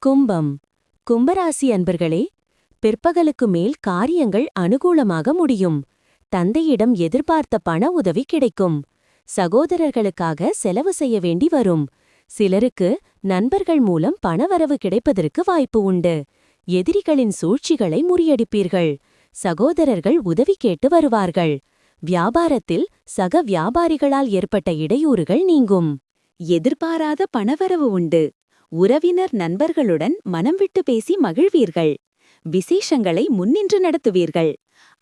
கும்பம். கும்பராசி அன்பர்களே, பிற்பகலுக்கு மேல் காரியங்கள் அனுகூலமாக முடியும். தந்தையிடம் எதிர்பார்த்த பண உதவி கிடைக்கும். சகோதரர்களுக்காக செலவு செய்ய வேண்டி வரும். சிலருக்கு நண்பர்கள் மூலம் பணவரவு கிடைப்பதற்கு வாய்ப்பு உண்டு. எதிரிகளின் சூழ்ச்சிகளை முறியடிப்பீர்கள். சகோதரர்கள் உதவி கேட்டு வருவார்கள். வியாபாரத்தில் சக வியாபாரிகளால் ஏற்பட்ட இடையூறுகள் நீங்கும். எதிர்பாராத பணவரவு உண்டு. உறவினர் நண்பர்களுடன் மனம் விட்டு பேசி மகிழ்வீர்கள். விசேஷங்களை முன்னின்று நடத்துவீர்கள்.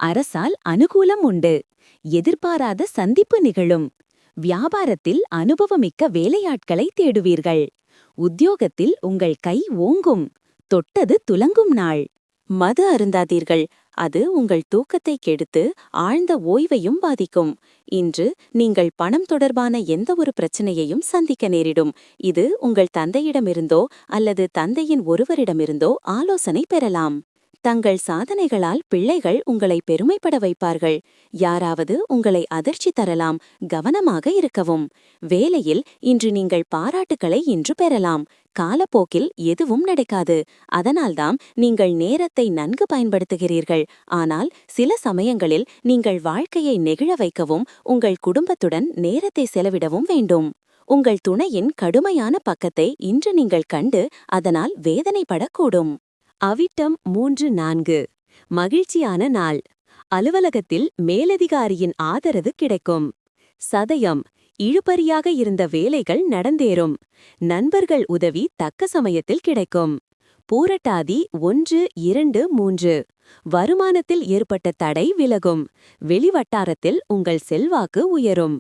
அரசால் அனுகூலம் உண்டு. எதிர்பாராத சந்திப்பு நிகழும். வியாபாரத்தில் அனுபவமிக்க வேலையாட்களை தேடுவீர்கள். உத்தியோகத்தில் உங்கள் கை ஓங்கும். தொட்டது துலங்கும் நாள். மது அருந்தாதீர்கள். அது உங்கள் தூக்கத்தை கெடுத்து ஆழ்ந்த ஓய்வையும் பாதிக்கும். இன்று நீங்கள் பணம் தொடர்பான எந்த ஒரு பிரச்சனையையும் சந்திக்க நேரிடும். இது உங்கள் தந்தையிடமிருந்தோ அல்லது தந்தையின் ஒருவரிடமிருந்தோ ஆலோசனை பெறலாம். தங்கள் சாதனைகளால் பிள்ளைகள் உங்களை பெருமைப்பட வைப்பார்கள். யாராவது உங்களை அதிர்ச்சி தரலாம். கவனமாக இருக்கவும். வேலையில் இன்று நீங்கள் பாராட்டுக்களை இன்று பெறலாம். காலப்போக்கில் எதுவும் நடக்காது. அதனால்தான் நீங்கள் நேரத்தை நன்கு பயன்படுத்துகிறீர்கள். ஆனால் சில சமயங்களில் நீங்கள் வாழ்க்கையை நெகிழ வைக்கவும் உங்கள் குடும்பத்துடன் நேரத்தை செலவிடவும் வேண்டும். உங்கள் துணையின் கடுமையான பக்கத்தை இன்று நீங்கள் கண்டு அதனால் வேதனைப்படக்கூடும். அவிட்டம் 3-4. மகிழ்ச்சியான நாள். அலுவலகத்தில் மேலதிகாரியின் ஆதரவு கிடைக்கும். சதயம். இழுபறியாக இருந்த வேலைகள் நடந்தேறும். நண்பர்கள் உதவி தக்க சமயத்தில் கிடைக்கும். பூரட்டாதி 1-2-3. வருமானத்தில் ஏற்பட்ட தடை விலகும். வெளிவட்டாரத்தில் உங்கள் செல்வாக்கு உயரும்.